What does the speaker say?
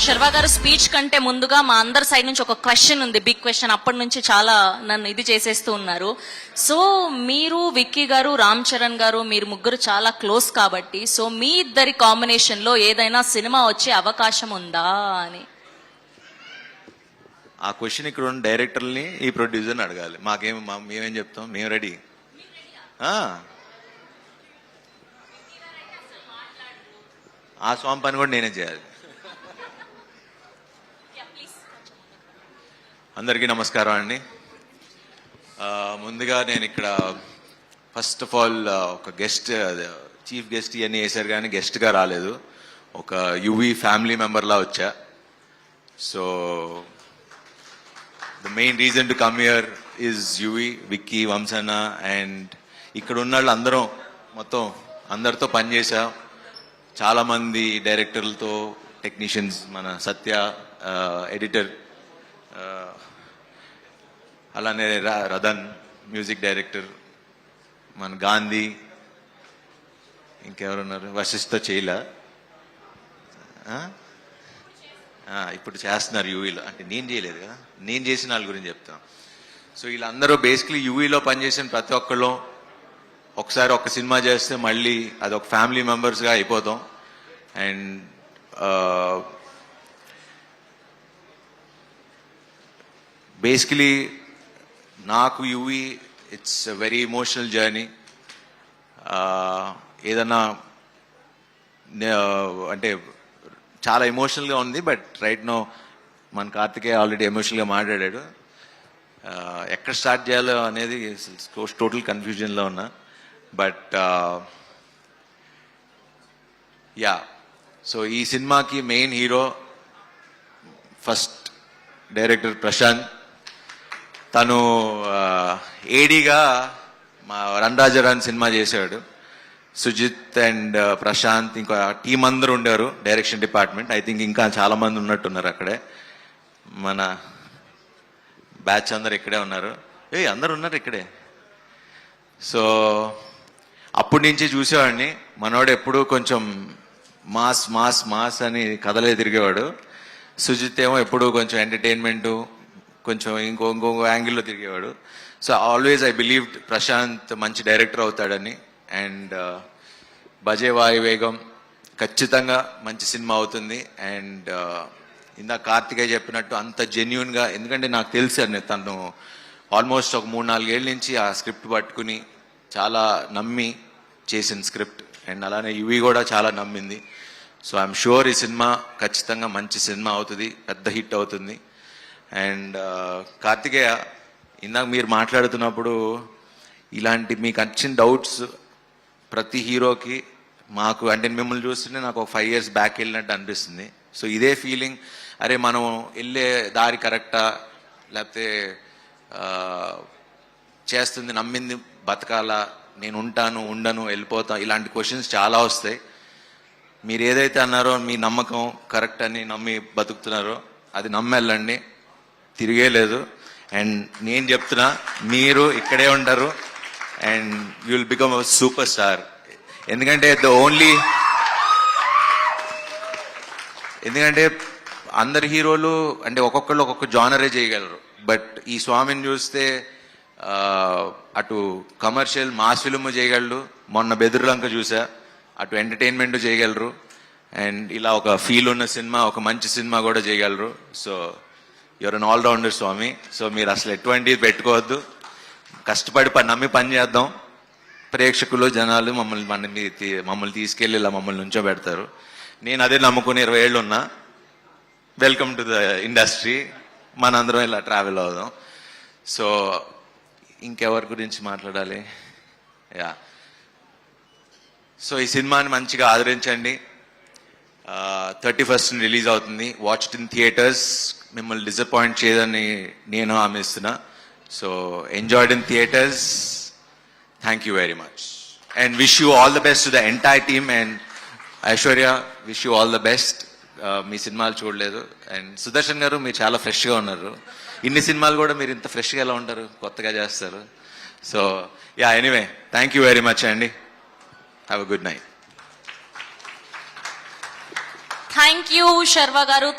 శర్వా గారు స్పీచ్ కంటే ముందుగా మా అందరి సైడ్ నుంచి ఒక క్వశ్చన్ ఉంది, బిగ్ క్వశ్చన్. అప్పటి నుంచి చాలా నన్ను ఇది చేసేస్తూ ఉన్నారు. సో మీరు, విక్కీ గారు, రామ్ చరణ్ గారు, మీరు ముగ్గురు చాలా క్లోజ్ కాబట్టి, సో మీ ఇద్దరి కాంబినేషన్ లో ఏదైనా సినిమా వచ్చే అవకాశం ఉందా అని. ఆ క్వశ్చన్ ఇక్కడ ఉన్న డైరెక్టర్ని, ఈ ప్రొడ్యూసర్ని అడగాలి. మేమేం చెప్తాం, మేము రెడీ. ఆ స్వామి పని కూడా నేనే చేయాలి. అందరికీ నమస్కారం అండి. ముందుగా నేను ఇక్కడ ఫస్ట్ ఆఫ్ ఆల్ ఒక గెస్ట్, చీఫ్ గెస్ట్ ఇవన్నీ వేశారు కానీ గెస్ట్గా రాలేదు. ఒక యువి ఫ్యామిలీ మెంబర్లా వచ్చా. So the main reason to come here is Yuvi, Vicky, వంశన్న అండ్ ఇక్కడ ఉన్న వాళ్ళు అందరం మొత్తం అందరితో పనిచేసా. చాలామంది డైరెక్టర్లతో, టెక్నీషియన్స్, మన సత్య ఎడిటర్, అలానే రదన్ మ్యూజిక్ డైరెక్టర్, మన గాంధీ, ఇంకెవరున్నారు, వశిష్ఠ చేయలా, ఇప్పుడు చేస్తున్నారు యూవీలో. అంటే నేను చేయలేదు కదా, నేను చేసిన వాళ్ళ గురించి చెప్తాను. సో వీళ్ళందరూ బేసిక్లీ యూవీలో పనిచేసిన ప్రతి ఒక్కళ్ళు ఒకసారి ఒక సినిమా చేస్తే మళ్ళీ అది ఒక ఫ్యామిలీ మెంబర్స్గా అయిపోతాం. అండ్ బేసికలీ నాకు UV it's a very emotional journey. ఏదన్నా అంటే చాలా ఎమోషనల్గా ఉంది. బట్ రైట్ నో మన కార్తికేయ ఆల్రెడీ ఎమోషనల్గా మాట్లాడాడు. ఎక్కడ స్టార్ట్ చేయాలో అనేది టోటల్ కన్ఫ్యూజన్లో ఉన్నా. బట్ యా, సో ఈ సినిమాకి main hero first director Prashanth. తను ఏడీగా మా రణరాజరాన్ సినిమా చేశాడు. సుజిత్ అండ్ ప్రశాంత్, ఇంకా టీం అందరూ ఉండారు డైరెక్షన్ డిపార్ట్మెంట్. ఐ థింక్ ఇంకా చాలా మంది ఉన్నట్టున్నారు అక్కడే. మన బ్యాచ్ అందరు ఇక్కడే ఉన్నారు. అందరు ఉన్నారు ఇక్కడే. సో అప్పటి నుంచి చూసేవాడిని. మనోడు ఎప్పుడు కొంచెం మాస్ మాస్ మాస్ అని కథలే తిరిగేవాడు. సుజిత్ ఏమో ఎప్పుడు కొంచెం ఎంటర్టైన్మెంటు, కొంచెం ఇంకో యాంగిల్లో తిరిగేవాడు. So always I believed Prashanth మంచి డైరెక్టర్ అవుతాడని. అండ్ బజే వాయువేగం ఖచ్చితంగా మంచి సినిమా అవుతుంది. అండ్ ఇందాక కార్తికేయ చెప్పినట్టు అంత జెన్యున్గా, ఎందుకంటే నాకు తెలుసు అండి తను ఆల్మోస్ట్ ఒక 3-4 ఏళ్ళ నుంచి ఆ స్క్రిప్ట్ పట్టుకుని చాలా నమ్మి చేసిన స్క్రిప్ట్. అండ్ అలానే యువి కూడా చాలా నమ్మింది. సో ఐఎమ్ షూర్ ఈ సినిమా ఖచ్చితంగా మంచి సినిమా అవుతుంది, పెద్ద హిట్ అవుతుంది. అండ్ కార్తికేయ, ఇందాక మీరు మాట్లాడుతున్నప్పుడు ఇలాంటి మీకు వచ్చిన డౌట్స్ ప్రతి హీరోకి, మాకు అంటే మిమ్మల్ని చూస్తుంటే నాకు ఒక 5 years బ్యాక్ వెళ్ళినట్టు అనిపిస్తుంది. సో ఇదే ఫీలింగ్, అరే మనం వెళ్ళే దారి కరెక్టా, లేకపోతే చేస్తుంది నమ్మింది బతకాలా, నేను ఉంటాను ఉండను వెళ్ళిపోతా, ఇలాంటి క్వశ్చన్స్ చాలా వస్తాయి. మీరు ఏదైతే అన్నారో మీ నమ్మకం కరెక్ట్ అని నమ్మి బతుకుతున్నారో అది నమ్మెళ్ళండి, తిరిగే లేదు. అండ్ నేను చెప్తున్నా, మీరు ఇక్కడే ఉంటారు and you will become a super star. ఎందుకంటే ఎందుకంటే అందరు హీరోలు అంటే ఒక్కొక్కళ్ళు ఒక్కొక్క జానరే చేయగలరు. బట్ ఈ స్వామిని చూస్తే అటు కమర్షియల్ మాస్ ఫిల్మ్ చేయగలరు, మొన్న బెదురులంక చూసా, అటు ఎంటర్టైన్మెంట్ చేయగలరు, అండ్ ఇలా ఒక ఫీల్ ఉన్న సినిమా, ఒక మంచి సినిమా కూడా చేయగలరు. So your an allrounder Swamy. So మీరు అసలు ఎటువంటిది పెట్టుకోవద్దు, కష్టపడి నమ్మి పని చేద్దాం. ప్రేక్షకులు, జనాలు మమ్మల్ని తీసుకెళ్ళి ఇలా మమ్మల్ని నుంచో పెడతారు. నేను అదే నమ్ముకుని 20 ఏళ్ళు ఉన్నా. Welcome to the industry. మనందరం ఇలా ట్రావెల్ అవుదాం. సో ఇంకెవరి గురించి మాట్లాడాలి? యా, సో ఈ సినిమాని మంచిగా ఆదరించండి. 31st రిలీజ్ అవుతుంది. Watch it in theatres. మిమ్మల్ని డిసప్పాయింట్ చేయదని నేను హామీ ఇస్తున్నా. So enjoyed in theatres. Thank you very much and wish you all the best to the entire team. And Aishwarya, wish you all the best. మీ సినిమాలు చూడలేదు. And Sudarshan గారు, మీరు చాలా ఫ్రెష్గా ఉన్నారు. ఇన్ని సినిమాలు కూడా మీరు ఇంత ఫ్రెష్గా ఎలా ఉంటారు, కొత్తగా చేస్తారు. So yeah, anyway thank you very much అండి. Have a good night. Thank you Sharwa గారు.